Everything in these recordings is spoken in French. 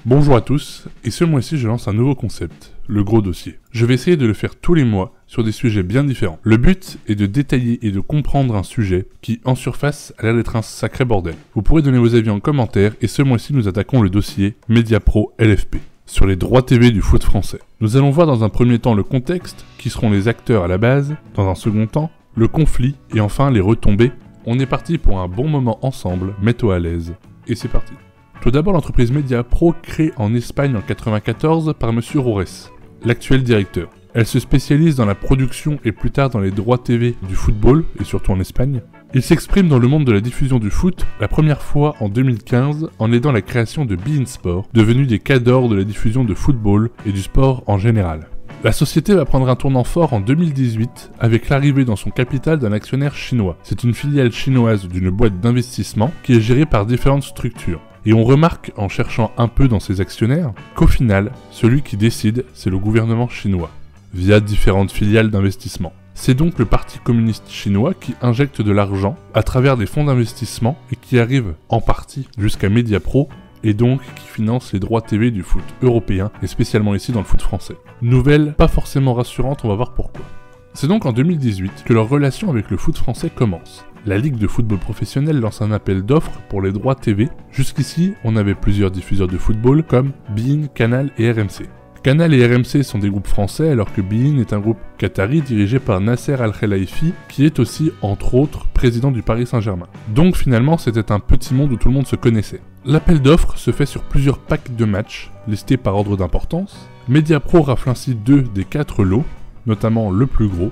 Bonjour à tous, et ce mois-ci je lance un nouveau concept, le gros dossier. Je vais essayer de le faire tous les mois sur des sujets bien différents. Le but est de détailler et de comprendre un sujet qui, en surface, a l'air d'être un sacré bordel. Vous pourrez donner vos avis en commentaire, et ce mois-ci nous attaquons le dossier Mediapro LFP, sur les droits TV du foot français. Nous allons voir dans un premier temps le contexte, qui seront les acteurs à la base, dans un second temps, le conflit, et enfin les retombées. On est parti pour un bon moment ensemble, mets-toi à l'aise, et c'est parti. Tout d'abord, l'entreprise Mediapro, créée en Espagne en 1994 par M. Rores, l'actuel directeur. Elle se spécialise dans la production et plus tard dans les droits TV du football, et surtout en Espagne. Il s'exprime dans le monde de la diffusion du foot, la première fois en 2015, en aidant la création de beIN Sport, devenu des cadors de la diffusion de football et du sport en général. La société va prendre un tournant fort en 2018 avec l'arrivée dans son capital d'un actionnaire chinois. C'est une filiale chinoise d'une boîte d'investissement qui est gérée par différentes structures. Et on remarque, en cherchant un peu dans ses actionnaires, qu'au final, celui qui décide, c'est le gouvernement chinois, via différentes filiales d'investissement. C'est donc le Parti communiste chinois qui injecte de l'argent à travers des fonds d'investissement et qui arrive, en partie, jusqu'à Mediapro, et donc qui finance les droits TV du foot européen, et spécialement ici dans le foot français. Nouvelle pas forcément rassurante, on va voir pourquoi. C'est donc en 2018 que leur relation avec le foot français commence. La Ligue de football professionnel lance un appel d'offres pour les droits TV. Jusqu'ici, on avait plusieurs diffuseurs de football comme beIN, Canal et RMC. Canal et RMC sont des groupes français alors que beIN est un groupe qatari dirigé par Nasser Al-Khelaifi qui est aussi, entre autres, président du Paris Saint-Germain. Donc finalement, c'était un petit monde où tout le monde se connaissait. L'appel d'offres se fait sur plusieurs packs de matchs, listés par ordre d'importance. Mediapro rafle ainsi 2 des 4 lots, notamment le plus gros,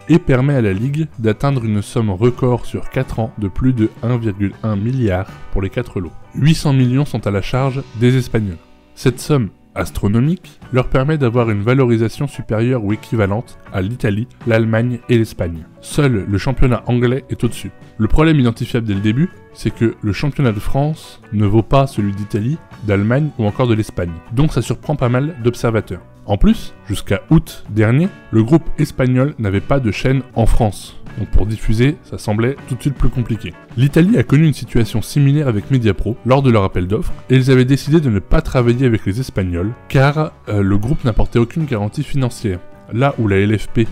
et permet à la Ligue d'atteindre une somme record sur 4 ans de plus de 1,1 milliard pour les 4 lots. 800 millions sont à la charge des Espagnols. Cette somme astronomique leur permet d'avoir une valorisation supérieure ou équivalente à l'Italie, l'Allemagne et l'Espagne. Seul le championnat anglais est au-dessus. Le problème identifiable dès le début, c'est que le championnat de France ne vaut pas celui d'Italie, d'Allemagne ou encore de l'Espagne. Donc ça surprend pas mal d'observateurs. En plus, jusqu'à août dernier, le groupe espagnol n'avait pas de chaîne en France. Donc pour diffuser, ça semblait tout de suite plus compliqué. L'Italie a connu une situation similaire avec Mediapro lors de leur appel d'offres, et ils avaient décidé de ne pas travailler avec les Espagnols, car le groupe n'apportait aucune garantie financière, là où la LFP,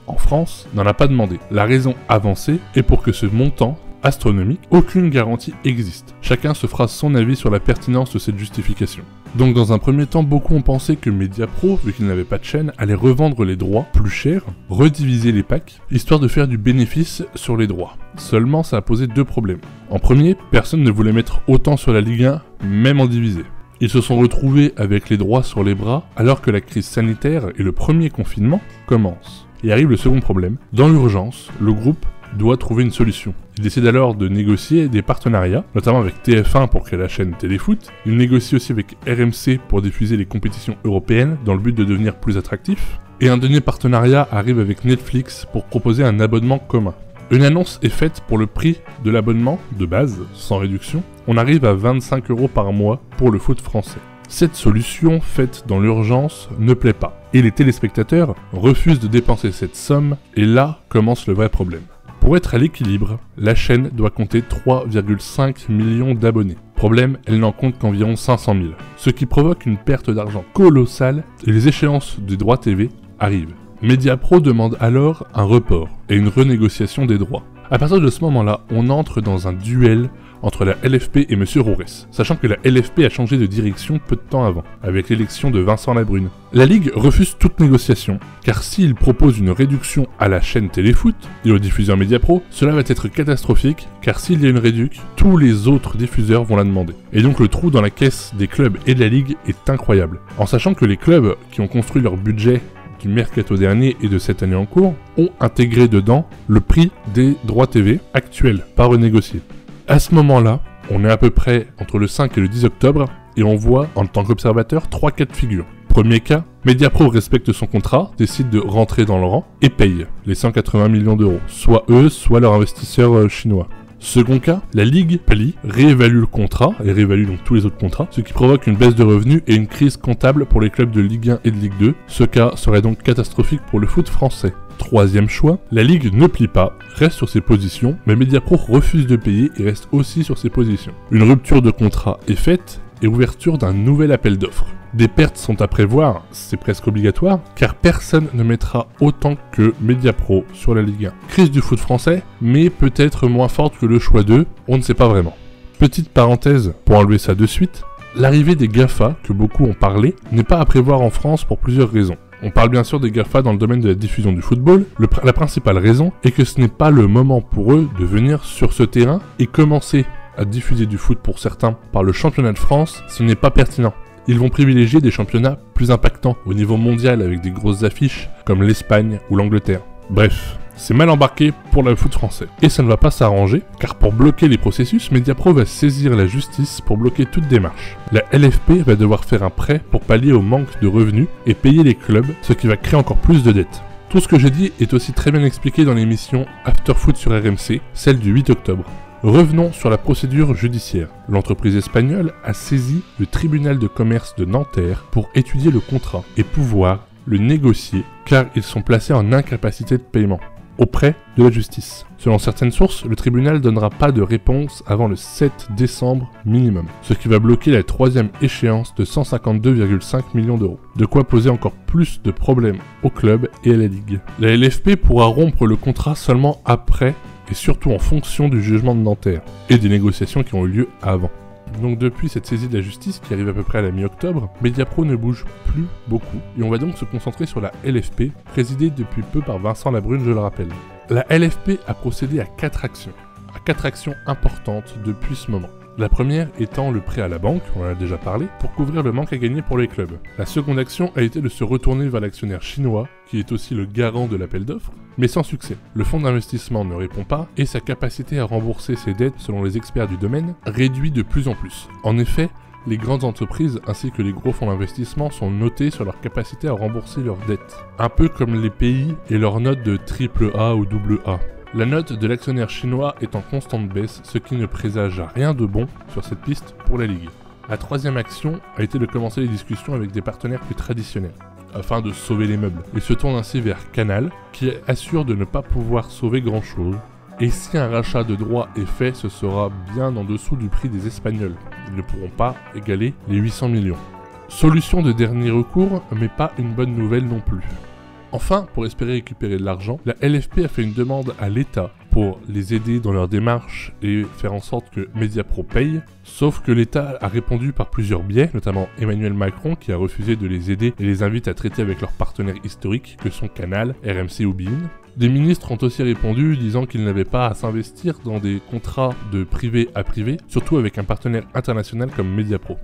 en France, n'en a pas demandé. La raison avancée est pour que ce montant astronomique, aucune garantie existe. Chacun se fera son avis sur la pertinence de cette justification. Donc dans un premier temps, beaucoup ont pensé que Mediapro, vu qu'il n'avait pas de chaîne, allait revendre les droits plus cher, rediviser les packs, histoire de faire du bénéfice sur les droits. Seulement, ça a posé 2 problèmes. En premier, personne ne voulait mettre autant sur la Ligue 1, même en divisé. Ils se sont retrouvés avec les droits sur les bras, alors que la crise sanitaire et le premier confinement commencent. Et arrive le second problème. Dans l'urgence, le groupe doit trouver une solution. Il décide alors de négocier des partenariats, notamment avec TF1 pour créer la chaîne Téléfoot. Il négocie aussi avec RMC pour diffuser les compétitions européennes dans le but de devenir plus attractif. Et un dernier partenariat arrive avec Netflix pour proposer un abonnement commun. Une annonce est faite pour le prix de l'abonnement, de base, sans réduction. On arrive à 25 € par mois pour le foot français. Cette solution, faite dans l'urgence, ne plaît pas. Et les téléspectateurs refusent de dépenser cette somme, et là commence le vrai problème. Pour être à l'équilibre, la chaîne doit compter 3,5 millions d'abonnés. Problème, elle n'en compte qu'environ 500 000. Ce qui provoque une perte d'argent colossale et les échéances des droits TV arrivent. Mediapro demande alors un report et une renégociation des droits. À partir de ce moment-là, on entre dans un duel entre la LFP et M. Rores, sachant que la LFP a changé de direction peu de temps avant, avec l'élection de Vincent Labrune. La Ligue refuse toute négociation, car s'il propose une réduction à la chaîne Téléfoot et aux diffuseurs Mediapro, cela va être catastrophique, car s'il y a une réduction, tous les autres diffuseurs vont la demander. Et donc le trou dans la caisse des clubs et de la Ligue est incroyable, en sachant que les clubs qui ont construit leur budget du mercato dernier et de cette année en cours ont intégré dedans le prix des droits TV actuels, pas renégociés. À ce moment-là, on est à peu près entre le 5 et le 10 octobre, et on voit, en tant qu'observateur, 3 cas de figure. Premier cas, Mediapro respecte son contrat, décide de rentrer dans le rang, et paye les 180 millions d'euros, soit eux, soit leur investisseur chinois. Second cas, la Ligue plie, réévalue le contrat, et réévalue donc tous les autres contrats, ce qui provoque une baisse de revenus et une crise comptable pour les clubs de Ligue 1 et de Ligue 2. Ce cas serait donc catastrophique pour le foot français. Troisième choix, la Ligue ne plie pas, reste sur ses positions, mais Mediapro refuse de payer et reste aussi sur ses positions. Une rupture de contrat est faite, et ouverture d'un nouvel appel d'offres. Des pertes sont à prévoir, c'est presque obligatoire, car personne ne mettra autant que Mediapro sur la Ligue 1. Crise du foot français, mais peut-être moins forte que le choix d'eux, on ne sait pas vraiment. Petite parenthèse, pour enlever ça de suite, l'arrivée des GAFA, que beaucoup ont parlé, n'est pas à prévoir en France pour plusieurs raisons. On parle bien sûr des GAFA dans le domaine de la diffusion du football. La principale raison est que ce n'est pas le moment pour eux de venir sur ce terrain et commencer à diffuser du foot pour certains par le championnat de France, ce n'est pas pertinent. Ils vont privilégier des championnats plus impactants au niveau mondial avec des grosses affiches comme l'Espagne ou l'Angleterre. Bref, c'est mal embarqué pour le foot français. Et ça ne va pas s'arranger, car pour bloquer les processus, Mediapro va saisir la justice pour bloquer toute démarche. La LFP va devoir faire un prêt pour pallier au manque de revenus et payer les clubs, ce qui va créer encore plus de dettes. Tout ce que j'ai dit est aussi très bien expliqué dans l'émission After Foot sur RMC, celle du 8 octobre. Revenons sur la procédure judiciaire. L'entreprise espagnole a saisi le tribunal de commerce de Nanterre pour étudier le contrat et pouvoir le négocier car ils sont placés en incapacité de paiement auprès de la justice. Selon certaines sources, le tribunal ne donnera pas de réponse avant le 7 décembre minimum, ce qui va bloquer la troisième échéance de 152,5 millions d'euros. De quoi poser encore plus de problèmes au club et à la ligue. La LFP pourra rompre le contrat seulement après et surtout en fonction du jugement de Nanterre et des négociations qui ont eu lieu avant. Donc depuis cette saisie de la justice qui arrive à peu près à la mi-octobre, Mediapro ne bouge plus beaucoup et on va donc se concentrer sur la LFP, présidée depuis peu par Vincent Labrune, je le rappelle. La LFP a procédé à 4 actions importantes depuis ce moment. La première étant le prêt à la banque, on en a déjà parlé, pour couvrir le manque à gagner pour les clubs. La seconde action a été de se retourner vers l'actionnaire chinois, qui est aussi le garant de l'appel d'offres, mais sans succès. Le fonds d'investissement ne répond pas, et sa capacité à rembourser ses dettes, selon les experts du domaine, réduit de plus en plus. En effet, les grandes entreprises ainsi que les gros fonds d'investissement sont notés sur leur capacité à rembourser leurs dettes. Un peu comme les pays et leurs notes de AAA ou AA. La note de l'actionnaire chinois est en constante baisse, ce qui ne présage rien de bon sur cette piste pour la Ligue. La troisième action a été de commencer les discussions avec des partenaires plus traditionnels, afin de sauver les meubles. Ils se tournent ainsi vers Canal, qui assure de ne pas pouvoir sauver grand chose. Et si un rachat de droits est fait, ce sera bien en dessous du prix des Espagnols. Ils ne pourront pas égaler les 800 millions. Solution de dernier recours, mais pas une bonne nouvelle non plus. Enfin, pour espérer récupérer de l'argent, la LFP a fait une demande à l'État pour les aider dans leur démarche et faire en sorte que Mediapro paye. Sauf que l'État a répondu par plusieurs biais, notamment Emmanuel Macron qui a refusé de les aider et les invite à traiter avec leurs partenaires historiques que sont Canal, RMC ou beIN. Des ministres ont aussi répondu disant qu'ils n'avaient pas à s'investir dans des contrats de privé à privé, surtout avec un partenaire international comme Mediapro.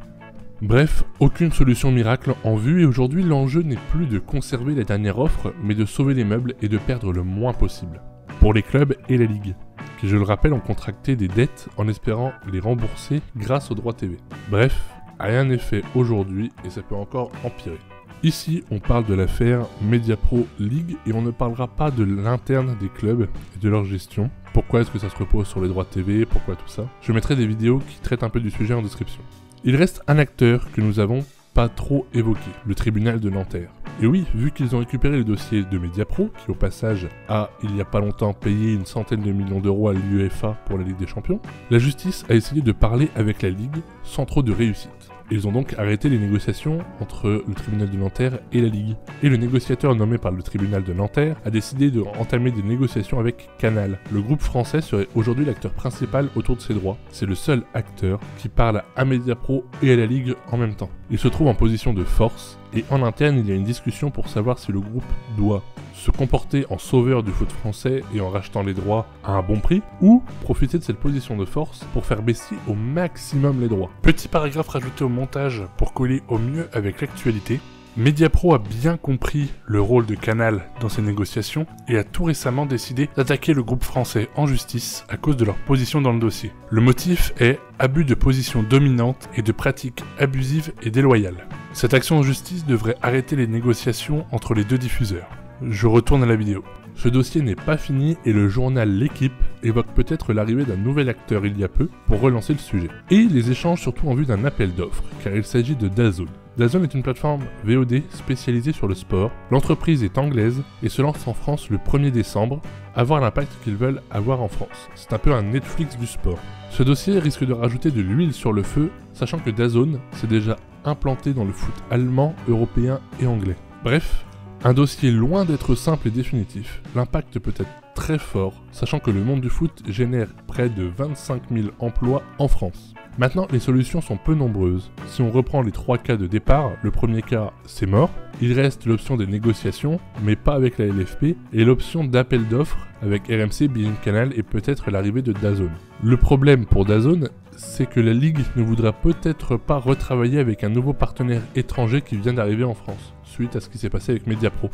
Bref, aucune solution miracle en vue et aujourd'hui l'enjeu n'est plus de conserver la dernière offre mais de sauver les meubles et de perdre le moins possible. Pour les clubs et la Ligue, qui je le rappelle ont contracté des dettes en espérant les rembourser grâce aux droits TV. Bref, rien n'est fait aujourd'hui et ça peut encore empirer. Ici, on parle de l'affaire Mediapro League et on ne parlera pas de l'interne des clubs et de leur gestion. Pourquoi est-ce que ça se repose sur les droits TV, pourquoi tout ça. Je mettrai des vidéos qui traitent un peu du sujet en description. Il reste un acteur que nous avons pas trop évoqué, le tribunal de Nanterre. Et oui, vu qu'ils ont récupéré le dossier de Mediapro, qui au passage a, il y a pas longtemps, payé une centaine de millions d'euros à l'UEFA pour la Ligue des Champions, la justice a essayé de parler avec la Ligue sans trop de réussite. Ils ont donc arrêté les négociations entre le tribunal de Nanterre et la Ligue. Et le négociateur nommé par le tribunal de Nanterre a décidé de entamer des négociations avec Canal. Le groupe français serait aujourd'hui l'acteur principal autour de ses droits. C'est le seul acteur qui parle à Mediapro et à la Ligue en même temps. Il se trouve en position de force et en interne il y a une discussion pour savoir si le groupe doit se comporter en sauveur du foot français et en rachetant les droits à un bon prix, ou profiter de cette position de force pour faire baisser au maximum les droits. Petit paragraphe rajouté au montage pour coller au mieux avec l'actualité. Mediapro a bien compris le rôle de Canal dans ces négociations et a tout récemment décidé d'attaquer le groupe français en justice à cause de leur position dans le dossier. Le motif est abus de position dominante et de pratiques abusives et déloyales. Cette action en justice devrait arrêter les négociations entre les deux diffuseurs. Je retourne à la vidéo. Ce dossier n'est pas fini et le journal L'Équipe évoque peut-être l'arrivée d'un nouvel acteur il y a peu pour relancer le sujet. Et les échanges surtout en vue d'un appel d'offres, car il s'agit de DAZN. DAZN est une plateforme VOD spécialisée sur le sport. L'entreprise est anglaise et se lance en France le 1er décembre, à voir l'impact qu'ils veulent avoir en France. C'est un peu un Netflix du sport. Ce dossier risque de rajouter de l'huile sur le feu, sachant que DAZN s'est déjà implanté dans le foot allemand, européen et anglais. Bref, un dossier loin d'être simple et définitif. L'impact peut être très fort, sachant que le monde du foot génère près de 25 000 emplois en France. Maintenant, les solutions sont peu nombreuses. Si on reprend les 3 cas de départ, le premier cas, c'est mort. Il reste l'option des négociations, mais pas avec la LFP, et l'option d'appel d'offres avec RMC, beIN Canal et peut-être l'arrivée de DAZN. Le problème pour DAZN, c'est que la Ligue ne voudra peut-être pas retravailler avec un nouveau partenaire étranger qui vient d'arriver en France, suite à ce qui s'est passé avec Mediapro.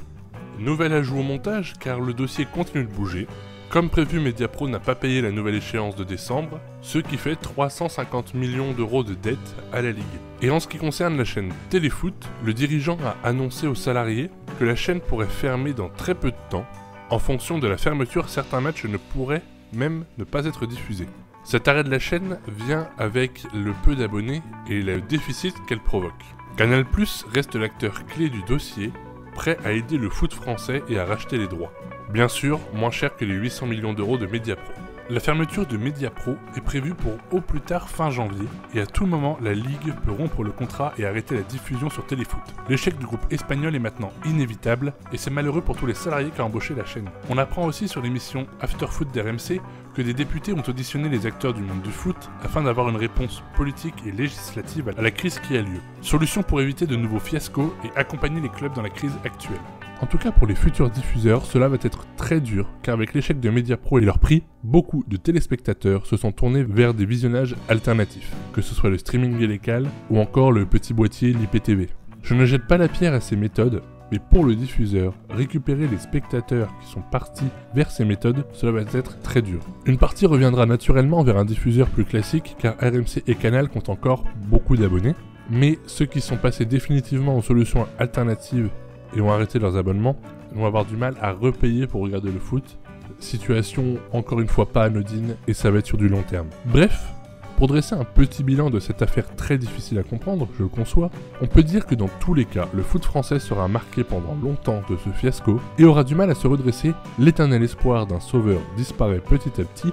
Nouvel ajout au montage, car le dossier continue de bouger. Comme prévu, Mediapro n'a pas payé la nouvelle échéance de décembre, ce qui fait 350 millions d'euros de dettes à la Ligue. Et en ce qui concerne la chaîne Téléfoot, le dirigeant a annoncé aux salariés que la chaîne pourrait fermer dans très peu de temps. En fonction de la fermeture, certains matchs ne pourraient même ne pas être diffusés. Cet arrêt de la chaîne vient avec le peu d'abonnés et le déficit qu'elle provoque. Canal+ reste l'acteur clé du dossier, prêt à aider le foot français et à racheter les droits. Bien sûr, moins cher que les 800 millions d'euros de Mediapro. La fermeture de Mediapro est prévue pour au plus tard fin janvier, et à tout moment, la Ligue peut rompre le contrat et arrêter la diffusion sur Téléfoot. L'échec du groupe espagnol est maintenant inévitable, et c'est malheureux pour tous les salariés qui ont embauché la chaîne. On apprend aussi sur l'émission After Foot d'RMC que des députés ont auditionné les acteurs du monde du foot afin d'avoir une réponse politique et législative à la crise qui a lieu. Solution pour éviter de nouveaux fiascos et accompagner les clubs dans la crise actuelle. En tout cas pour les futurs diffuseurs, cela va être très dur, car avec l'échec de Mediapro et leur prix, beaucoup de téléspectateurs se sont tournés vers des visionnages alternatifs, que ce soit le streaming illégal ou encore le petit boîtier l'IPTV. Je ne jette pas la pierre à ces méthodes, mais pour le diffuseur, récupérer les spectateurs qui sont partis vers ces méthodes, cela va être très dur. Une partie reviendra naturellement vers un diffuseur plus classique, car RMC et Canal comptent encore beaucoup d'abonnés, mais ceux qui sont passés définitivement aux solutions alternatives et ont arrêté leurs abonnements, vont avoir du mal à repayer pour regarder le foot. Situation encore une fois pas anodine et ça va être sur du long terme. Bref, pour dresser un petit bilan de cette affaire très difficile à comprendre, je le conçois, on peut dire que dans tous les cas, le foot français sera marqué pendant longtemps de ce fiasco et aura du mal à se redresser. L'éternel espoir d'un sauveur disparaît petit à petit.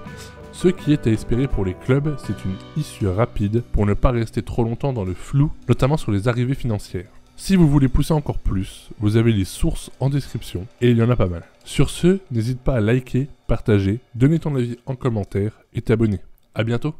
Ce qui est à espérer pour les clubs, c'est une issue rapide pour ne pas rester trop longtemps dans le flou, notamment sur les arrivées financières. Si vous voulez pousser encore plus, vous avez les sources en description, et il y en a pas mal. Sur ce, n'hésite pas à liker, partager, donner ton avis en commentaire et t'abonner. A bientôt!